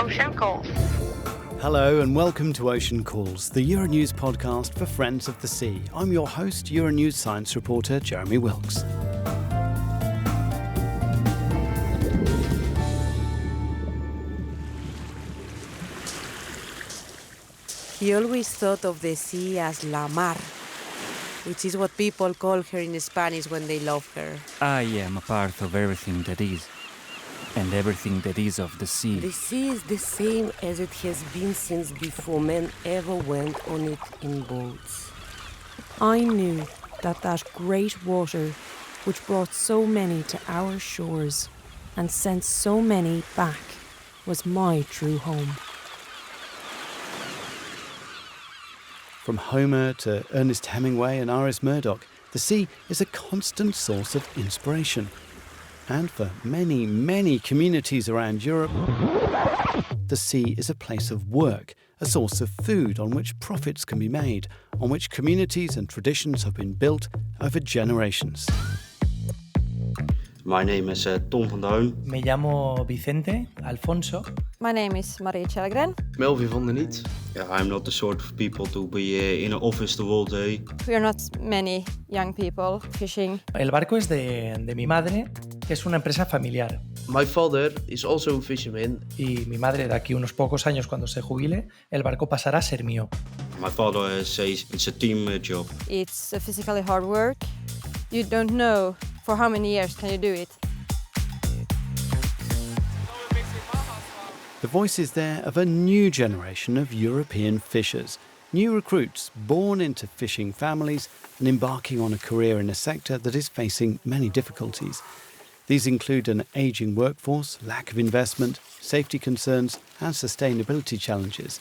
Ocean Calls. Hello and welcome to Ocean Calls, the Euronews podcast for friends of the sea. I'm your host, Euronews science reporter Jeremy Wilks. He always thought of the sea as la mar, which is what people call her in Spanish when they love her. I am a part of everything that is, and everything that is of the sea. The sea is the same as it has been since before men ever went on it in boats. I knew that great water, which brought so many to our shores and sent so many back, was my true home. From Homer to Ernest Hemingway and Iris Murdoch, the sea is a constant source of inspiration. And for many, many communities around Europe, the sea is a place of work, a source of food on which profits can be made, on which communities and traditions have been built over generations. My name is Tom van der Hoon. Me llamo Vicente Alfonso. My name is Marie Kjellgren. Melvin van der Niet. Yeah, I'm not the sort of people to be in an office the whole day. We are not many young people fishing. El barco es de mi madre, que es una empresa familiar. My father is also a fisherman. Y mi madre, de aquí unos pocos años, cuando se jubile, el barco pasará a ser mío. My father says it's a team job. It's a physically hard work. You don't know for how many years can you do it. The voices there of a new generation of European fishers, new recruits born into fishing families and embarking on a career in a sector that is facing many difficulties. These include an ageing workforce, lack of investment, safety concerns and sustainability challenges.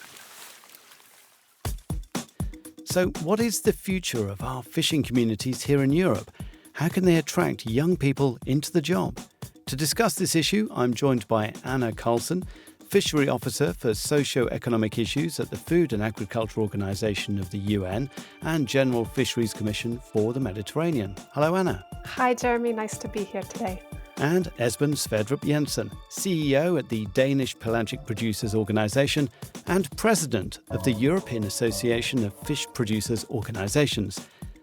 So what is the future of our fishing communities here in Europe? How can they attract young people into the job? To discuss this issue, I'm joined by Anna Carlson, Fishery Officer for Socio-economic Issues at the Food and Agriculture Organization of the UN and General Fisheries Commission for the Mediterranean. Hello, Anna. Hi, Jeremy. Nice to be here today. And Esben Sverdrup-Jensen, CEO at the Danish Pelagic Producers Organization and President of the European Association of Fish Producers Organizations.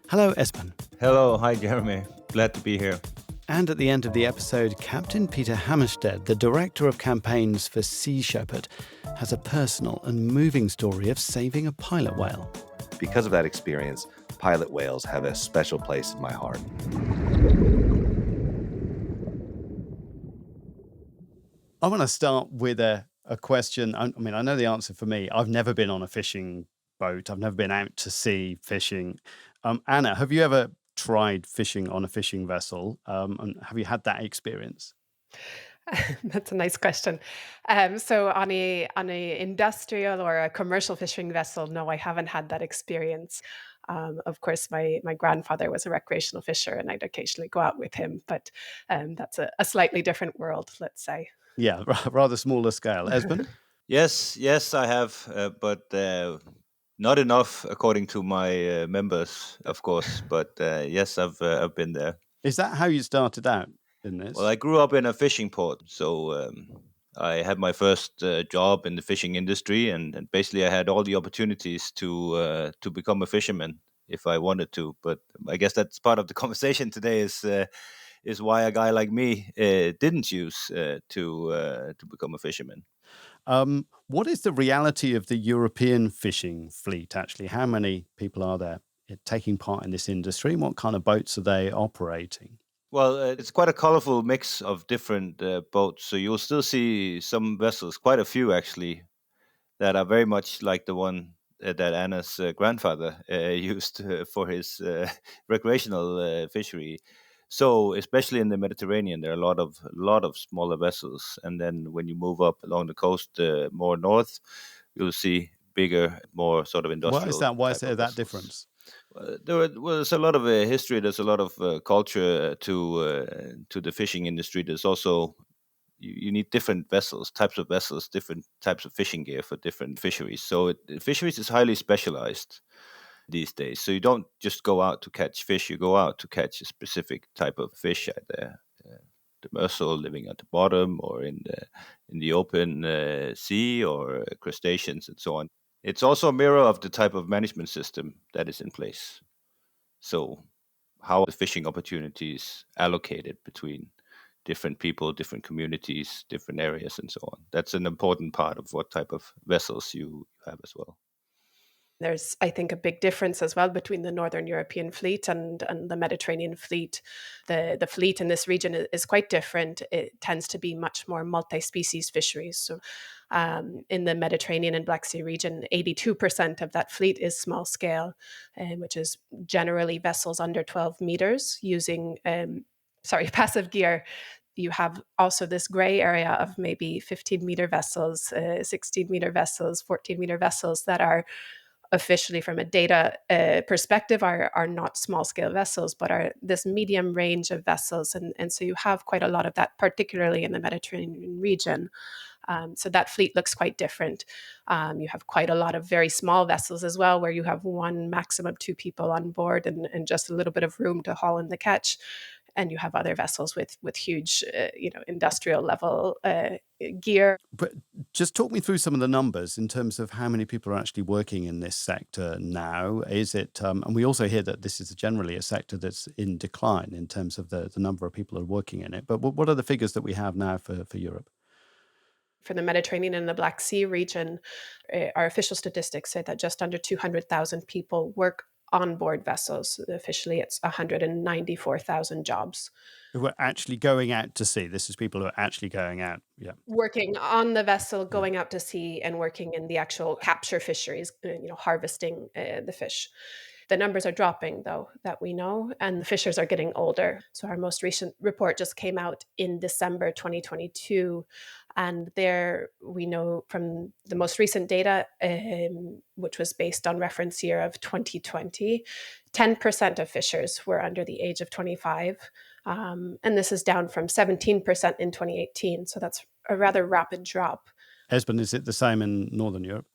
Hello, Esben. Hello. Hi, Jeremy. Glad to be here. And at the end of the episode, Captain Peter Hammerstedt, the Director of Campaigns for Sea Shepherd, has a personal and moving story of saving a pilot whale. Because of that experience, pilot whales have a special place in my heart. I want to start with a question. I mean, I know the answer for me. I've never been on a fishing boat. I've never been out to sea fishing. Anna, have you ever tried fishing on a fishing vessel? And have you had that experience? That's a nice question. So on a industrial or a commercial fishing vessel, no, I haven't had that experience. Of course, my grandfather was a recreational fisher and I'd occasionally go out with him, but that's a slightly different world, let's say. Yeah, rather smaller scale. Esben? Yes, I have, but not enough according to my members, of course. But yes, I've been there. Is that how you started out in this? Well, I grew up in a fishing port, so I had my first job in the fishing industry, and basically I had all the opportunities to become a fisherman if I wanted to. But I guess that's part of the conversation today is why a guy like me didn't choose to become a fisherman. What is the reality of the European fishing fleet, actually? How many people are there taking part in this industry? And what kind of boats are they operating? Well, it's quite a colorful mix of different boats. So you'll still see some vessels, quite a few actually, that are very much like the one that Anna's grandfather used for his recreational fishery. So, especially in the Mediterranean, there are a lot of smaller vessels, and then when you move up along the coast more north, you'll see bigger, more sort of industrial. Why is that? Why is there that difference? There's a lot of history. There's a lot of culture to the fishing industry. There's also you need different vessels, types of vessels, different types of fishing gear for different fisheries. So fisheries is highly specialized these days. So you don't just go out to catch fish, you go out to catch a specific type of fish out there. demersal living at the bottom or in the open sea, or crustaceans and so on. It's also a mirror of the type of management system that is in place. So how are the fishing opportunities allocated between different people, different communities, different areas, and so on? That's an important part of what type of vessels you have as well. There's, I think, a big difference as well between the Northern European fleet and the Mediterranean fleet. The fleet in this region is quite different. It tends to be much more multi-species fisheries. So in the Mediterranean and Black Sea region, 82% of that fleet is small scale, which is generally vessels under 12 meters using passive gear. You have also this gray area of maybe 15-meter vessels, 16-meter vessels, 14-meter vessels that are officially, from a data perspective, are not small-scale vessels, but are this medium range of vessels. And so you have quite a lot of that, particularly in the Mediterranean region. So that fleet looks quite different. You have quite a lot of very small vessels as well, where you have one, maximum 2 people on board and just a little bit of room to haul in the catch. And you have other vessels with huge, industrial level gear. But just talk me through some of the numbers in terms of how many people are actually working in this sector now. Is it, and we also hear that this is generally a sector that's in decline in terms of the number of people who are working in it. But what are the figures that we have now for Europe? For the Mediterranean and the Black Sea region, our official statistics say that just under 200,000 people work on board vessels. Officially, it's 194,000 jobs. Who are actually going out to sea. This is people who are actually going out, working on the vessel, going out to sea, and working in the actual capture fisheries, harvesting the fish. The numbers are dropping, though, that we know, and the fishers are getting older. So our most recent report just came out in December 2022, and there we know from the most recent data, which was based on reference year of 2020, 10% of fishers were under the age of 25, and this is down from 17% in 2018. So that's a rather rapid drop. Esben, is it the same in Northern Europe?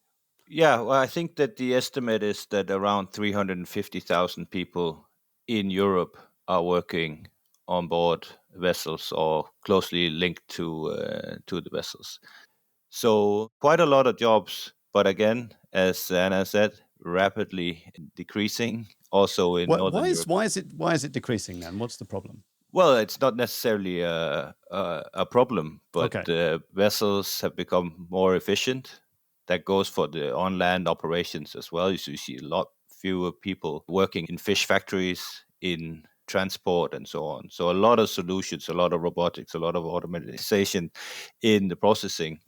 Yeah, well, I think that the estimate is that around 350,000 people in Europe are working on board vessels or closely linked to the vessels. So quite a lot of jobs, but again, as Anna said, rapidly decreasing. Also in Northern Europe. Why is it decreasing then? What's the problem? Well, it's not necessarily a problem, but vessels have become more efficient. That goes for the on-land operations as well. So you see a lot fewer people working in fish factories, in transport, and so on. So a lot of solutions, a lot of robotics, a lot of automation in the processing.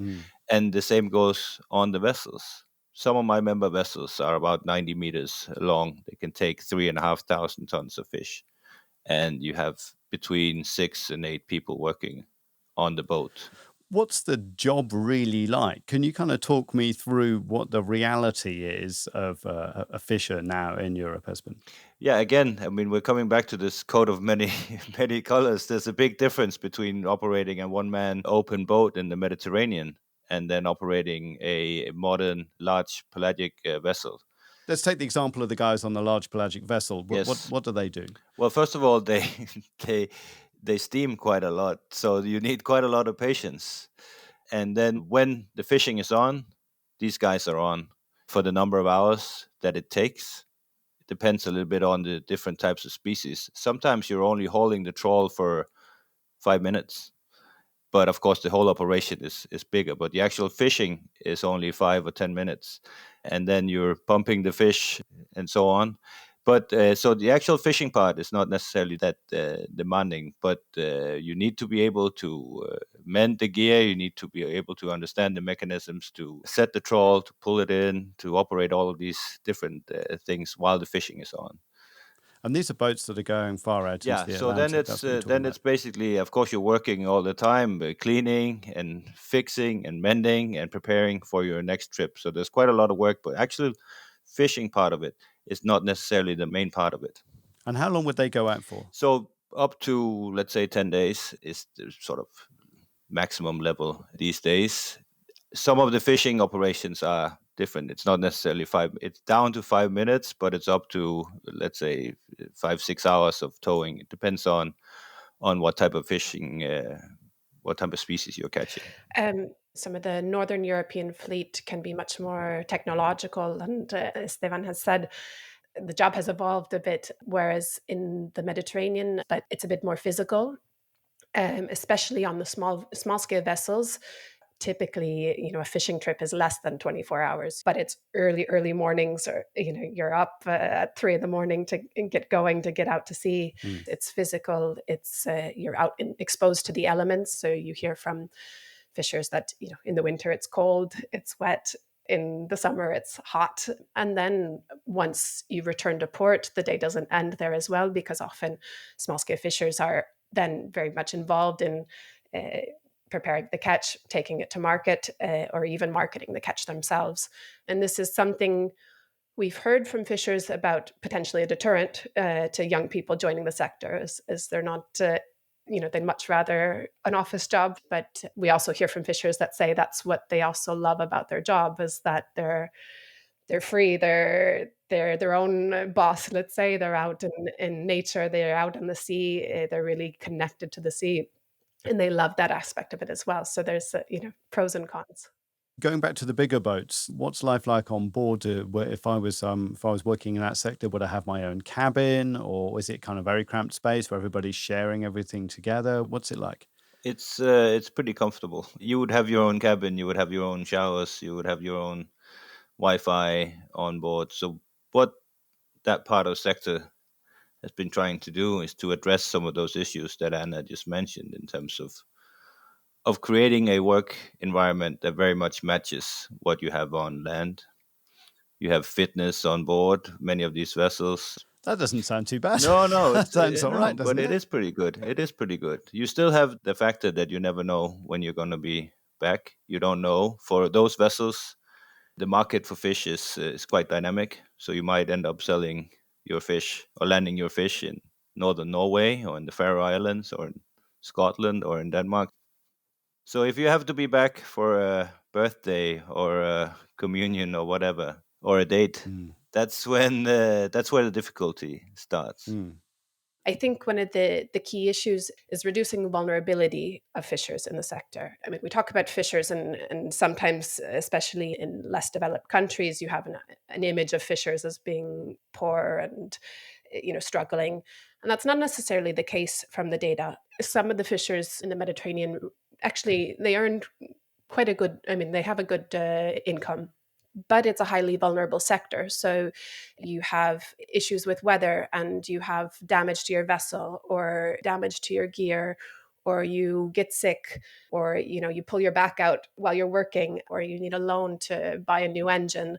And the same goes on the vessels. Some of my member vessels are about 90 meters long. They can take 3,500 tons of fish. And you have between 6 and 8 people working on the boat. What's the job really like? Can you kind of talk me through what the reality is of a fisher now in Europe, Esben? Yeah, again, I mean, we're coming back to this coat of many colors. There's a big difference between operating a one-man open boat in the Mediterranean and then operating a modern, large pelagic vessel. Let's take the example of the guys on the large pelagic vessel. Yes. What do they do? Well, first of all, they steam quite a lot, so you need quite a lot of patience. And then when the fishing is on, these guys are on for the number of hours that it takes. It depends a little bit on the different types of species. Sometimes you're only hauling the trawl for 5 minutes. But of course, the whole operation is bigger. But the actual fishing is only 5 or 10 minutes. And then you're pumping the fish and so on. But so the actual fishing part is not necessarily that demanding, but you need to be able to mend the gear. You need to be able to understand the mechanisms to set the trawl, to pull it in, to operate all of these different things while the fishing is on. And these are boats that are going far out into the Atlantic. So then it's basically, of course, you're working all the time, cleaning and fixing and mending and preparing for your next trip. So there's quite a lot of work, but actually fishing part of it is not necessarily the main part of it. And how long would they go out for? So up to, let's say, 10 days is the sort of maximum level these days. Some of the fishing operations are different. It's not necessarily it's down to 5 minutes, but it's up to, let's say, 5-6 hours of towing. It depends on on what type of fishing, what type of species you're catching? Some of the Northern European fleet can be much more technological, and as Stefan has said, the job has evolved a bit, whereas in the Mediterranean, but it's a bit more physical, especially on the small scale vessels. Typically, a fishing trip is less than 24 hours, but it's early mornings, or, you're up at 3 a.m. to get going, to get out to sea. It's physical. It's you're out exposed to the elements. So you hear from fishers that, in the winter it's cold, it's wet. In the summer it's hot. And then once you return to port, the day doesn't end there as well, because often small scale fishers are then very much involved in preparing the catch, taking it to market, or even marketing the catch themselves. And this is something we've heard from fishers about, potentially a deterrent to young people joining the sector, as they're not, they'd much rather an office job. But we also hear from fishers that say that's what they also love about their job, is that they're free, they're their own boss, let's say. They're out in nature, they're out in the sea, they're really connected to the sea. And they love that aspect of it as well. So there's, pros and cons. Going back to the bigger boats, what's life like on board? If I was working in that sector, would I have my own cabin, or is it kind of very cramped space where everybody's sharing everything together? What's it like? It's pretty comfortable. You would have your own cabin, you would have your own showers, you would have your own Wi-Fi on board. So what that part of the sector has been trying to do is to address some of those issues that Anna just mentioned, in terms of creating a work environment that very much matches what you have on land. You have fitness on board many of these vessels. That doesn't sound too bad. No, That sounds all right, doesn't but it? it is pretty good. It is pretty good. You still have the factor that you never know when you're going to be back. You don't know. For those vessels, the market for fish is quite dynamic. So you might end up selling your fish or landing your fish in northern Norway, or in the Faroe Islands, or in Scotland, or in Denmark. So if you have to be back for a birthday or a communion or whatever, or a date, that's where the difficulty starts. I think one of the key issues is reducing the vulnerability of fishers in the sector. I mean, we talk about fishers, and sometimes, especially in less developed countries, you have an image of fishers as being poor and, struggling. And that's not necessarily the case from the data. Some of the fishers in the Mediterranean, actually, they earned quite a good, they have a good income. But it's a highly vulnerable sector. So you have issues with weather, and you have damage to your vessel, or damage to your gear, or you get sick, or you pull your back out while you're working, or you need a loan to buy a new engine.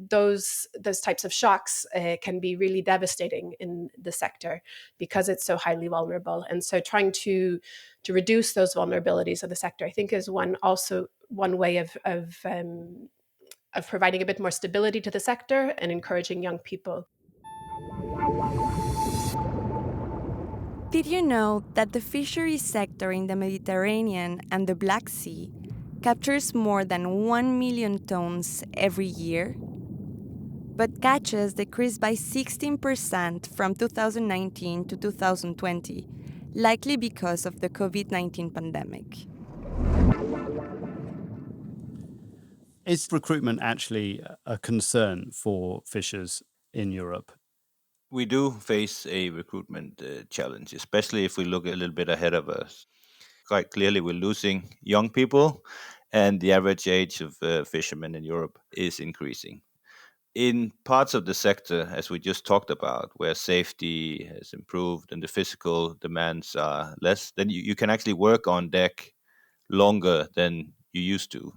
Those types of shocks can be really devastating in the sector, because it's so highly vulnerable. And so trying to reduce those vulnerabilities of the sector, I think, is one way of providing a bit more stability to the sector and encouraging young people. Did you know that the fisheries sector in the Mediterranean and the Black Sea captures more than 1 million tons every year? But catches decreased by 16% from 2019 to 2020, likely because of the COVID-19 pandemic. Is recruitment actually a concern for fishers in Europe? We do face a recruitment challenge, especially if we look a little bit ahead of us. Quite clearly, we're losing young people, and the average age of fishermen in Europe is increasing. In parts of the sector, as we just talked about, where safety has improved and the physical demands are less, then you can actually work on deck longer than you used to.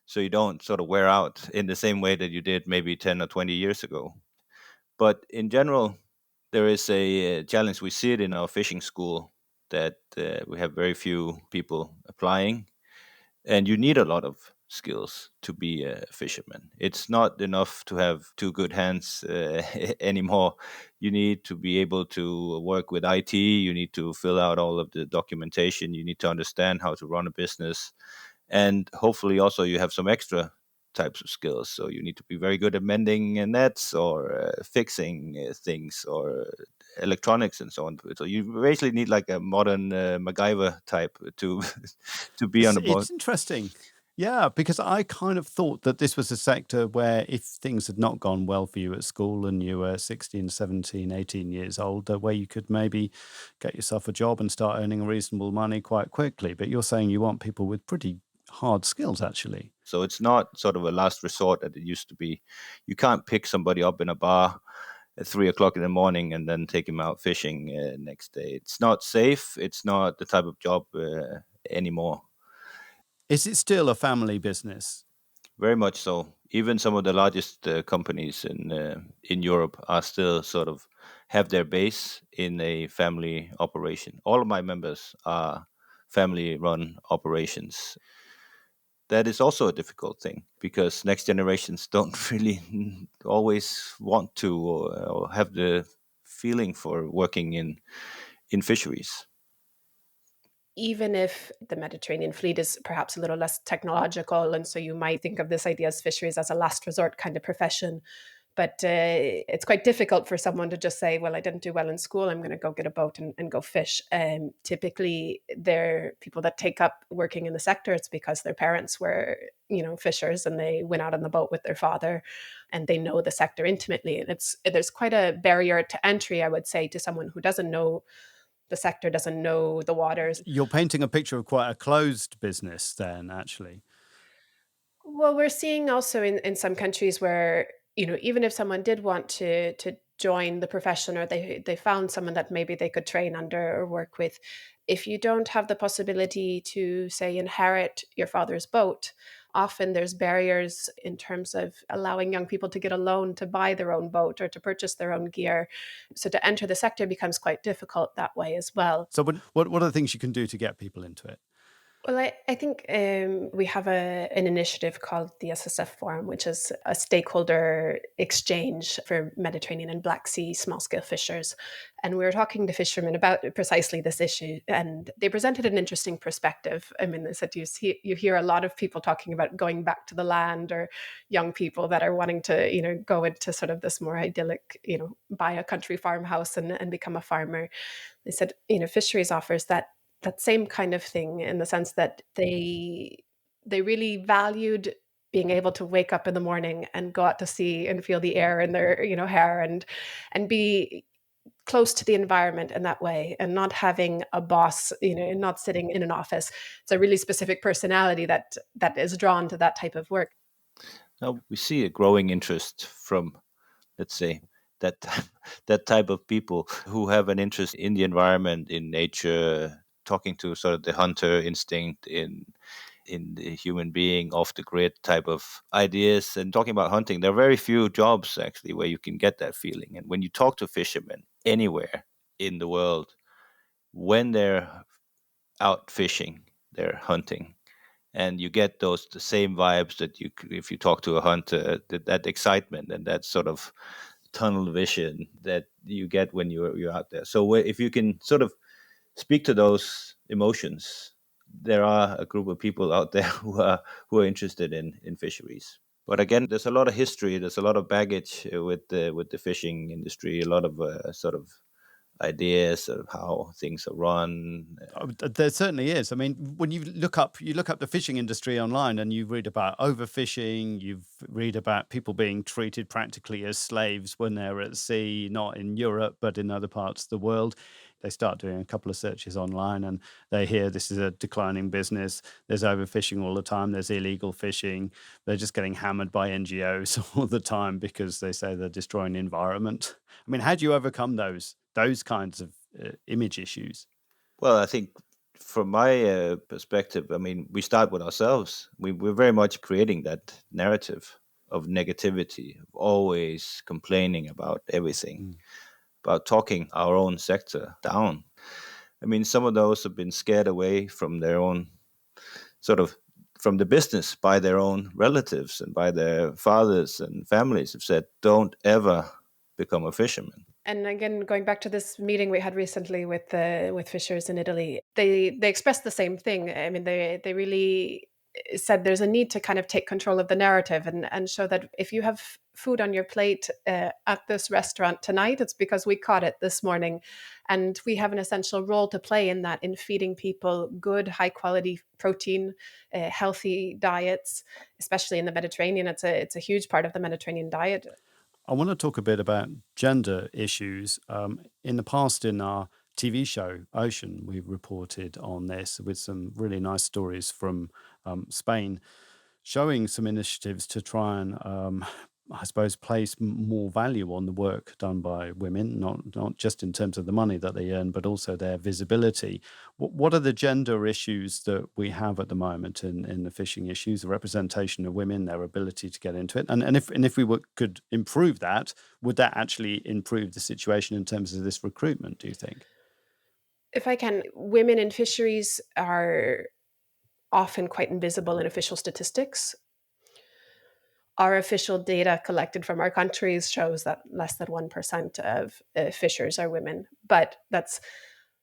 So you don't sort of wear out in the same way that you did maybe 10 or 20 years ago. But in general, there is a challenge. We see it in our fishing school, that we have very few people applying, and you need a lot of skills to be a fisherman. It's not enough to have two good hands anymore. You need to be able to work with IT. You need to fill out all of the documentation. You need to understand how to run a business. And hopefully also you have some extra types of skills. So you need to be very good at mending nets, or fixing things, or electronics and so on. So you basically need like a modern MacGyver type to to be on the boat. It's interesting. Yeah, because I kind of thought that this was a sector where if things had not gone well for you at school and you were 16, 17, 18 years old, where you could maybe get yourself a job and start earning reasonable money quite quickly. But you're saying you want people with pretty hard skills, actually. So it's not sort of a last resort that it used to be. You can't pick somebody up in a bar at 3 o'clock in the morning and then take him out fishing next day. It's not safe. It's not the type of job anymore. Is it still a family business? Very much so. Even some of the largest companies in Europe are still sort of have their base in a family operation. All of my members are family-run operations. That is also a difficult thing because next generations don't really always want to or have the feeling for working in fisheries. Even if the Mediterranean fleet is perhaps a little less technological, and so you might think of this idea as fisheries as a last resort kind of profession, but it's quite difficult for someone to just say, well, I didn't do well in school, I'm going to go get a boat and go fish. Typically, they're people that take up working in the sector, it's because their parents were, fishers, and they went out on the boat with their father, and they know the sector intimately. And there's quite a barrier to entry, I would say, to someone who doesn't know the sector, doesn't know the waters. You're painting a picture of quite a closed business then, actually. Well, we're seeing also in some countries where, even if someone did want to join the profession, or they found someone that maybe they could train under or work with, if you don't have the possibility to, say, inherit your father's boat, often there's barriers in terms of allowing young people to get a loan to buy their own boat or to purchase their own gear. So to enter the sector becomes quite difficult that way as well. So what are the things you can do to get people into it? Well, I think we have an initiative called the SSF Forum, which is a stakeholder exchange for Mediterranean and Black Sea small-scale fishers. And we were talking to fishermen about precisely this issue, and they presented an interesting perspective. I mean, they said you hear a lot of people talking about going back to the land, or young people that are wanting to, go into sort of this more idyllic, buy a country farmhouse and become a farmer. They said, fisheries offers that same kind of thing, in the sense that they really valued being able to wake up in the morning and go out to sea and feel the air in their hair and be close to the environment in that way, and not having a boss, and not sitting in an office. It's a really specific personality that is drawn to that type of work. Now we see a growing interest from, let's say, that type of people who have an interest in the environment, in nature, talking to sort of the hunter instinct in the human being, off the grid type of ideas, and talking about hunting. There are very few jobs actually where you can get that feeling. And when you talk to fishermen anywhere in the world, when they're out fishing, they're hunting, and you get the same vibes that if you talk to a hunter, that excitement and that sort of tunnel vision that you get when you're out there. So if you can sort of speak to those emotions, there are a group of people out there who are interested in fisheries. But again, there's a lot of history, there's a lot of baggage with the fishing industry, a lot of sort of ideas of how things are run. There certainly is. I mean, when you look up the fishing industry online, and you read about overfishing, you read about people being treated practically as slaves when they're at sea, not in Europe, but in other parts of the world. They start doing a couple of searches online and they hear this is a declining business. There's overfishing all the time. There's illegal fishing. They're just getting hammered by NGOs all the time because they say they're destroying the environment. I mean, how do you overcome those kinds of image issues? Well, I think from my perspective, I mean, we start with ourselves. We're very much creating that narrative of negativity, of always complaining about everything. About talking our own sector down. I mean, some of those have been scared away from their own, sort of, from the business by their own relatives and by their fathers and families have said, don't ever become a fisherman. And again, going back to this meeting we had recently with fishers in Italy, they expressed the same thing. I mean, they really said there's a need to kind of take control of the narrative and show that if you have food on your plate at this restaurant tonight, it's because we caught it this morning. And we have an essential role to play in that, in feeding people good, high quality protein, healthy diets, especially in the Mediterranean. It's a huge part of the Mediterranean diet. I want to talk a bit about gender issues. In the past, in our TV show Ocean, we reported on this with some really nice stories from Spain, showing some initiatives to try and, I suppose, place more value on the work done by women, not just in terms of the money that they earn, but also their visibility. What are the gender issues that we have at the moment in the fishing issues, the representation of women, their ability to get into it? And if we could improve that, would that actually improve the situation in terms of this recruitment, do you think? If I can, women in fisheries are often quite invisible in official statistics. Our official data collected from our countries shows that less than 1% of fishers are women, but that's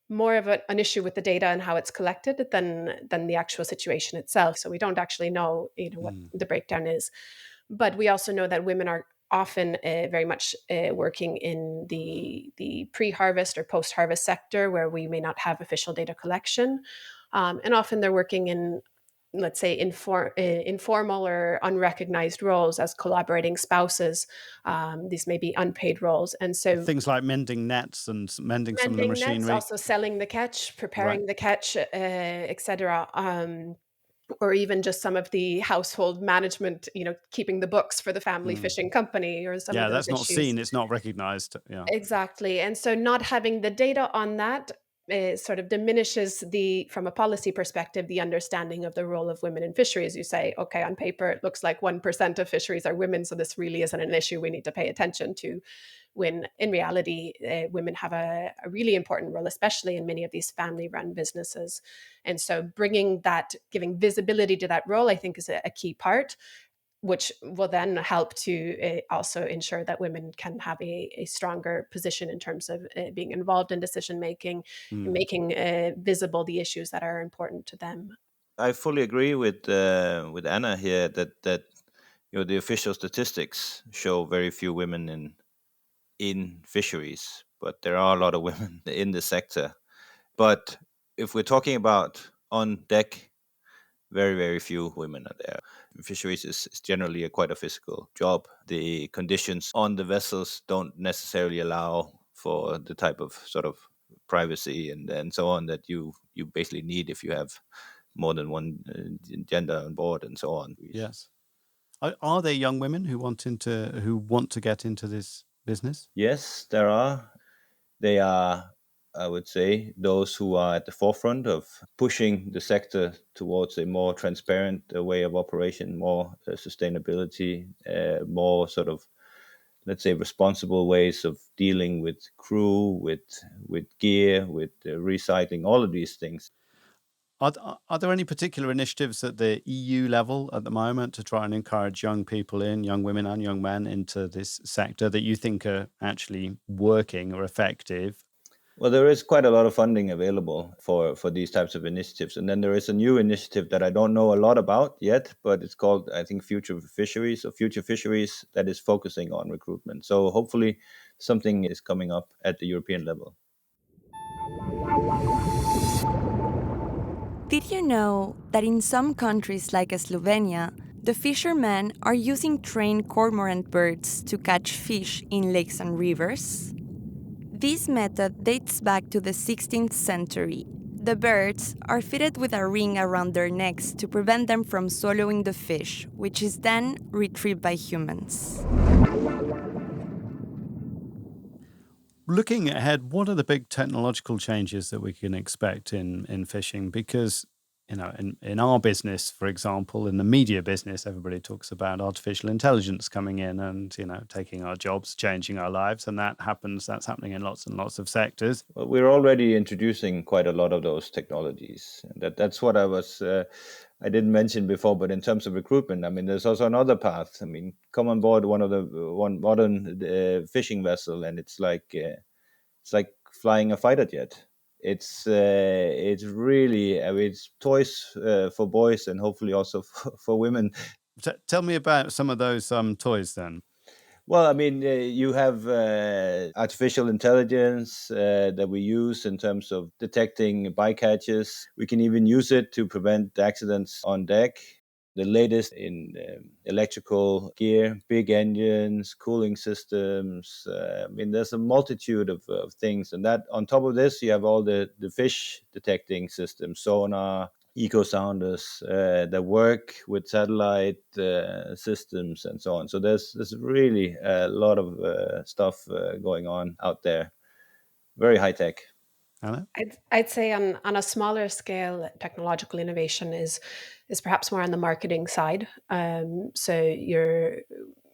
more of an issue with the data and how it's collected than the actual situation itself. So we don't actually know, what the breakdown is. But we also know that women are often very much working in the pre-harvest or post-harvest sector, where we may not have official data collection. And often they're working in, let's say, informal or unrecognized roles as collaborating spouses. These may be unpaid roles. And so things like mending nets and mending some of the machinery. Nets, also selling the catch, preparing the catch, etc. Or even just some of the household management, keeping the books for the family fishing company, or some of those that's not issues. seen, it's not recognized. Yeah, exactly. And so not having the data on that sort of diminishes from a policy perspective, the understanding of the role of women in fisheries. You say, okay, on paper, it looks like 1% of fisheries are women, so this really isn't an issue we need to pay attention to. When in reality, women have a really important role, especially in many of these family-run businesses. And so giving visibility to that role, I think, is a key part, which will then help to also ensure that women can have a stronger position in terms of being involved in decision-making, making visible the issues that are important to them. I fully agree with Anna here that the official statistics show very few women in fisheries, but there are a lot of women in the sector. But if we're talking about on deck, very, very few women are there. Fisheries is generally quite a physical job. The conditions on the vessels don't necessarily allow for the type of sort of privacy and so on that you basically need if you have more than one gender on board and so on. Yes. Are there young women who want to get into this business? Yes, there are. They are, I would say, those who are at the forefront of pushing the sector towards a more transparent way of operation, more sustainability, more sort of, let's say, responsible ways of dealing with crew, with gear, with recycling, all of these things. Are there any particular initiatives at the EU level at the moment to try and encourage young women and young men into this sector that you think are actually working or effective? Well, there is quite a lot of funding available for these types of initiatives. And then there is a new initiative that I don't know a lot about yet, but it's called, I think, Future Fisheries that is focusing on recruitment. So hopefully something is coming up at the European level. Did you know that in some countries like Slovenia, the fishermen are using trained cormorant birds to catch fish in lakes and rivers? This method dates back to the 16th century. The birds are fitted with a ring around their necks to prevent them from swallowing the fish, which is then retrieved by humans. Looking ahead, what are the big technological changes that we can expect in fishing? Because, in our business, for example, in the media business, everybody talks about artificial intelligence coming in and, taking our jobs, changing our lives. And that's happening in lots and lots of sectors. Well, we're already introducing quite a lot of those technologies. That's what I didn't mention before, but in terms of recruitment, I mean, there's also another path. I mean, come on board one modern fishing vessel, and it's like flying a fighter jet. It's really, I mean, it's toys for boys and hopefully also for women. Tell me about some of those toys then. Well, I mean, you have artificial intelligence that we use in terms of detecting bycatches. We can even use it to prevent accidents on deck. The latest in electrical gear, big engines, cooling systems. I mean, there's a multitude of things. And that on top of this, you have all the fish detecting systems, sonar, eco sounders that work with satellite systems and so on. So there's really a lot of stuff going on out there. Very high tech. Anna? I'd say on a smaller scale, technological innovation is perhaps more on the marketing side. So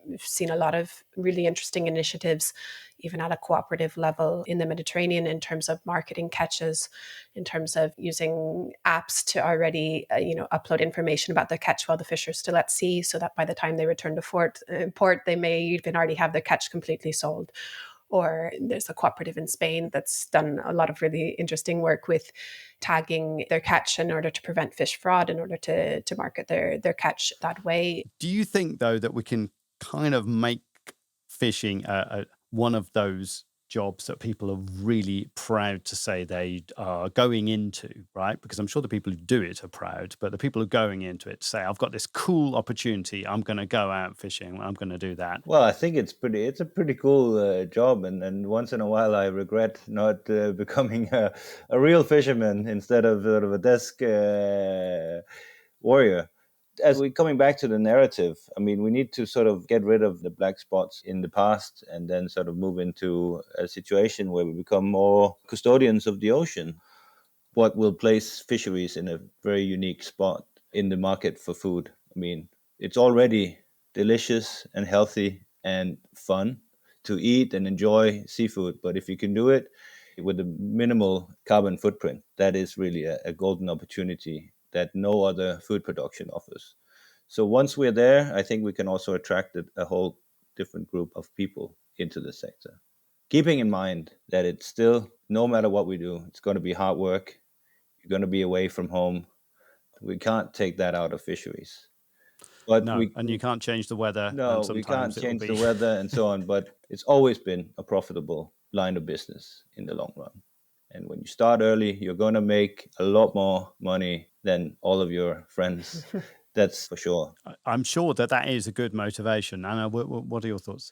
we've seen a lot of really interesting initiatives, even at a cooperative level in the Mediterranean, in terms of marketing catches, in terms of using apps to already upload information about their catch while the fish are still at sea, so that by the time they return to port, they may even already have their catch completely sold. Or there's a cooperative in Spain that's done a lot of really interesting work with tagging their catch in order to prevent fish fraud, in order to market their catch that way. Do you think, though, that we can kind of make fishing one of those jobs that people are really proud to say they are going into, right? Because I'm sure the people who do it are proud, but the people who are going into it say, I've got this cool opportunity, I'm going to go out fishing, I'm going to do that. Well, I think it's a pretty cool job, and once in a while I regret not becoming a real fisherman instead of sort of a desk warrior. As we're coming back to the narrative, I mean, we need to sort of get rid of the black spots in the past and then sort of move into a situation where we become more custodians of the ocean. What will place fisheries in a very unique spot in the market for food. I mean, it's already delicious and healthy and fun to eat and enjoy seafood, but if you can do it with a minimal carbon footprint, that is really a golden opportunity that no other food production offers. So once we're there, I think we can also attract a whole different group of people into the sector. Keeping in mind that it's still, no matter what we do, it's going to be hard work. You're going to be away from home. We can't take that out of fisheries. But no, and you can't change the weather. No, we can't change the weather and so on. But it's always been a profitable line of business in the long run. And when you start early, you're going to make a lot more money than all of your friends. That's for sure. I'm sure that is a good motivation. Anna, what are your thoughts?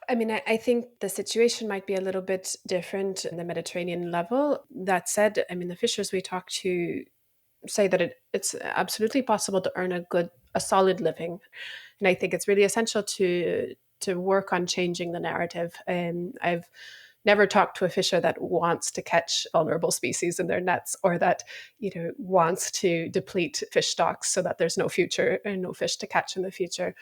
I mean, I think the situation might be a little bit different in the Mediterranean level. That said, I mean, the fishers we talk to say that it's absolutely possible to earn a solid living. And I think it's really essential to work on changing the narrative. I've never talked to a fisher that wants to catch vulnerable species in their nets, or that wants to deplete fish stocks so that there's no future and no fish to catch in the future.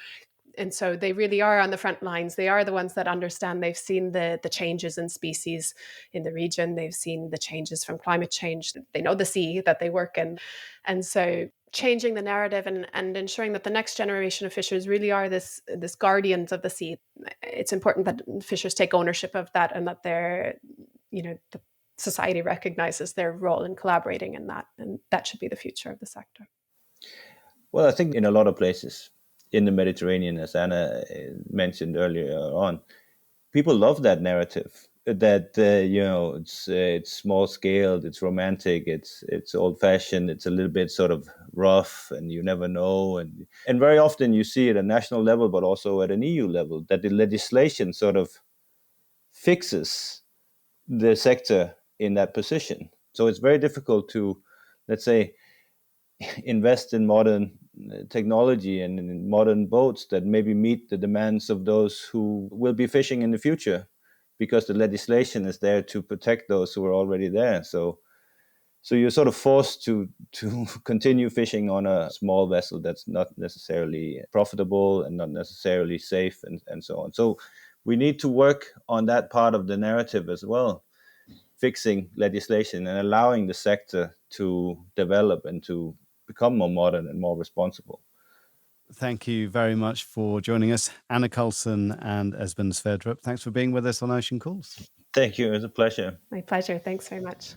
And so they really are on the front lines. They are the ones that understand. They've seen the changes in species in the region. They've seen the changes from climate change. They know the sea that they work in. And so changing the narrative and ensuring that the next generation of fishers really are this guardians of the sea. It's important that fishers take ownership of that, and that the society recognizes their role in collaborating in that. And that should be the future of the sector. Well, I think in a lot of places in the Mediterranean, as Anna mentioned earlier on, people love that narrative. That it's small scaled, it's romantic, it's old fashioned, it's a little bit sort of rough, and you never know. And very often you see at a national level, but also at an EU level, that the legislation sort of fixes the sector in that position. So it's very difficult to, let's say, invest in modern technology and in modern boats that maybe meet the demands of those who will be fishing in the future, because the legislation is there to protect those who are already there. So you're sort of forced to continue fishing on a small vessel that's not necessarily profitable and not necessarily safe and so on. So we need to work on that part of the narrative as well, fixing legislation and allowing the sector to develop and to become more modern and more responsible. Thank you very much for joining us, Anna Carlson and Esben Sverdrup. Thanks for being with us on Ocean Calls. Thank you. It was a pleasure. My pleasure. Thanks very much.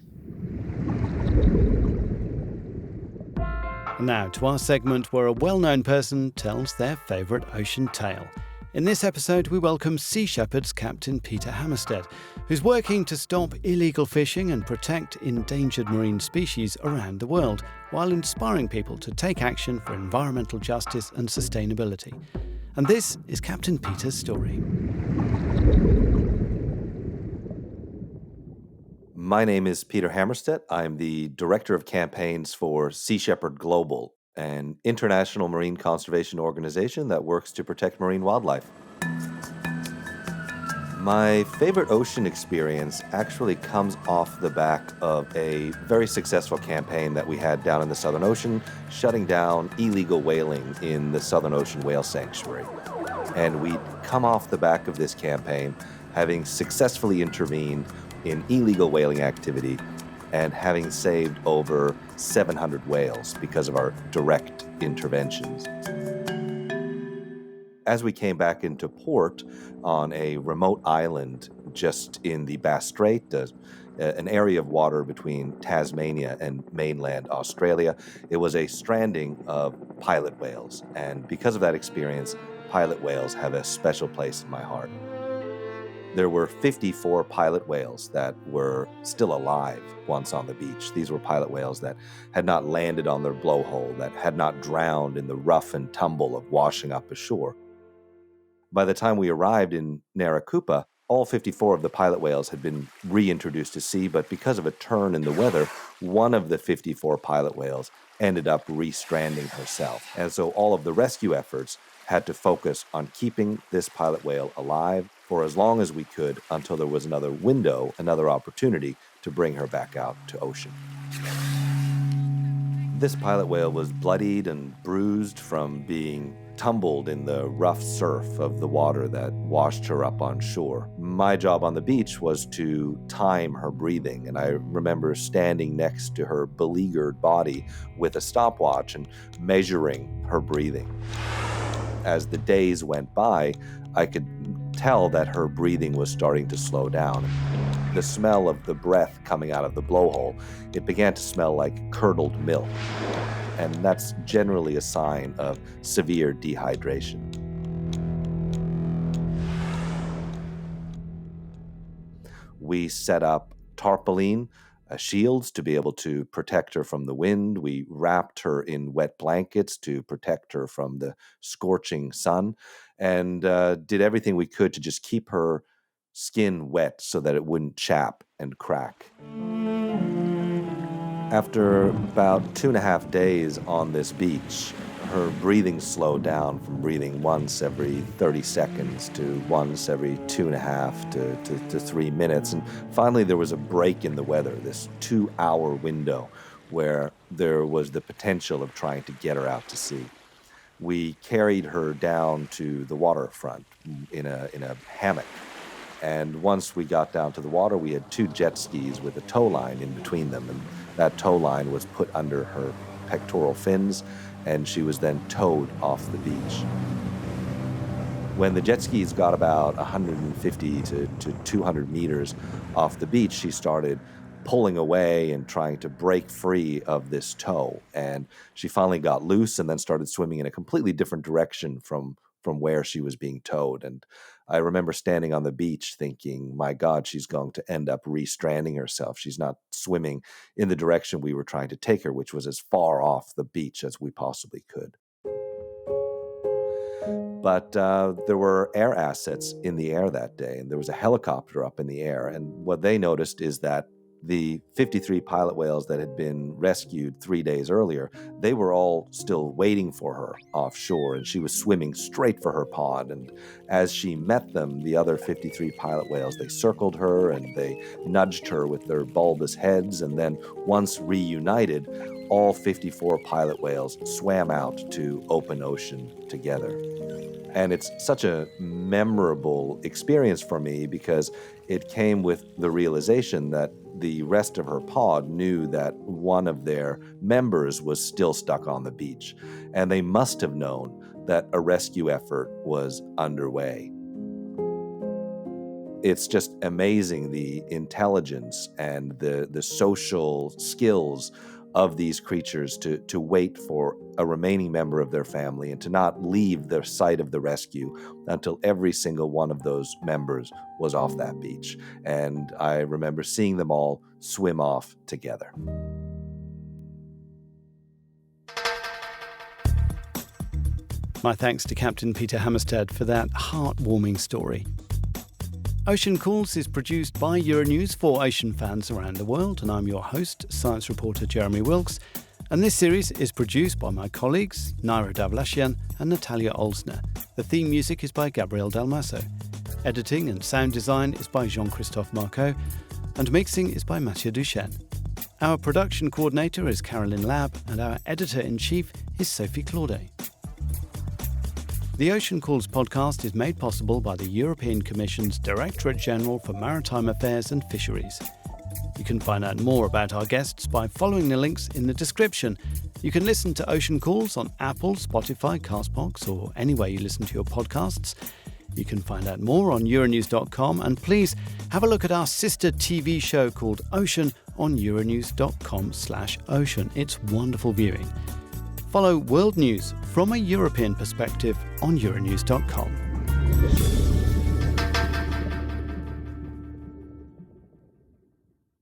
Now to our segment where a well-known person tells their favourite ocean tale. In this episode, we welcome Sea Shepherd's Captain Peter Hammerstedt, who's working to stop illegal fishing and protect endangered marine species around the world, while inspiring people to take action for environmental justice and sustainability. And this is Captain Peter's story. My name is Peter Hammerstedt. I'm the Director of Campaigns for Sea Shepherd Global, an international marine conservation organization that works to protect marine wildlife. My favorite ocean experience actually comes off the back of a very successful campaign that we had down in the Southern Ocean, shutting down illegal whaling in the Southern Ocean Whale Sanctuary. And we'd come off the back of this campaign having successfully intervened in illegal whaling activity and having saved over 700 whales because of our direct interventions. As we came back into port on a remote island just in the Bass Strait, an area of water between Tasmania and mainland Australia, it was a stranding of pilot whales. And because of that experience, pilot whales have a special place in my heart. There were 54 pilot whales that were still alive once on the beach. These were pilot whales that had not landed on their blowhole, that had not drowned in the rough and tumble of washing up ashore. By the time we arrived in Narakupa, all 54 of the pilot whales had been reintroduced to sea, but because of a turn in the weather, one of the 54 pilot whales ended up restranding herself. And so all of the rescue efforts had to focus on keeping this pilot whale alive for as long as we could until there was another window, another opportunity to bring her back out to ocean. This pilot whale was bloodied and bruised from being tumbled in the rough surf of the water that washed her up on shore. My job on the beach was to time her breathing, and I remember standing next to her beleaguered body with a stopwatch and measuring her breathing. As the days went by, I could tell that her breathing was starting to slow down. The smell of the breath coming out of the blowhole, it began to smell like curdled milk. And that's generally a sign of severe dehydration. We set up tarpaulin shields to be able to protect her from the wind. We wrapped her in wet blankets to protect her from the scorching sun, and did everything we could to just keep her skin wet so that it wouldn't chap and crack. After about 2.5 days on this beach, her breathing slowed down from breathing once every 30 seconds to once every 2.5 to 3 minutes. And finally, there was a break in the weather, this 2-hour window where there was the potential of trying to get her out to sea. We carried her down to the waterfront in a hammock. And once we got down to the water, we had 2 jet skis with a tow line in between them. And that tow line was put under her pectoral fins, and she was then towed off the beach. When the jet skis got about 150 to 200 meters off the beach, she started pulling away and trying to break free of this tow. And she finally got loose and then started swimming in a completely different direction from where she was being towed. And I remember standing on the beach thinking, my God, she's going to end up restranding herself. She's not swimming in the direction we were trying to take her, which was as far off the beach as we possibly could. But there were air assets in the air that day, and there was a helicopter up in the air. And what they noticed is that the 53 pilot whales that had been rescued 3 days earlier, they were all still waiting for her offshore, and she was swimming straight for her pod. And as she met them, the other 53 pilot whales, they circled her and they nudged her with their bulbous heads. And then once reunited, all 54 pilot whales swam out to open ocean together. And it's such a memorable experience for me because it came with the realization that the rest of her pod knew that one of their members was still stuck on the beach, and they must have known that a rescue effort was underway. It's just amazing the intelligence and the social skills of these creatures to wait for a remaining member of their family and to not leave the site of the rescue until every single one of those members was off that beach. And I remember seeing them all swim off together. My thanks to Captain Peter Hammerstead for that heartwarming story. Ocean Calls is produced by Euronews for ocean fans around the world, and I'm your host, science reporter Jeremy Wilks. And this series is produced by my colleagues, Naira Davlashyan and Natalia Olsner. The theme music is by Gabriel Dalmaso. Editing and sound design is by Jean-Christophe Marceau, and mixing is by Mathieu Duchesne. Our production coordinator is Caroline Lab, and our editor-in-chief is Sophie Claudet. The Ocean Calls podcast is made possible by the European Commission's Directorate General for Maritime Affairs and Fisheries. You can find out more about our guests by following the links in the description. You can listen to Ocean Calls on Apple, Spotify, Castbox, or anywhere you listen to your podcasts. You can find out more on Euronews.com, and please have a look at our sister TV show called Ocean on Euronews.com/ocean. It's wonderful viewing. Follow world news from a European perspective on Euronews.com.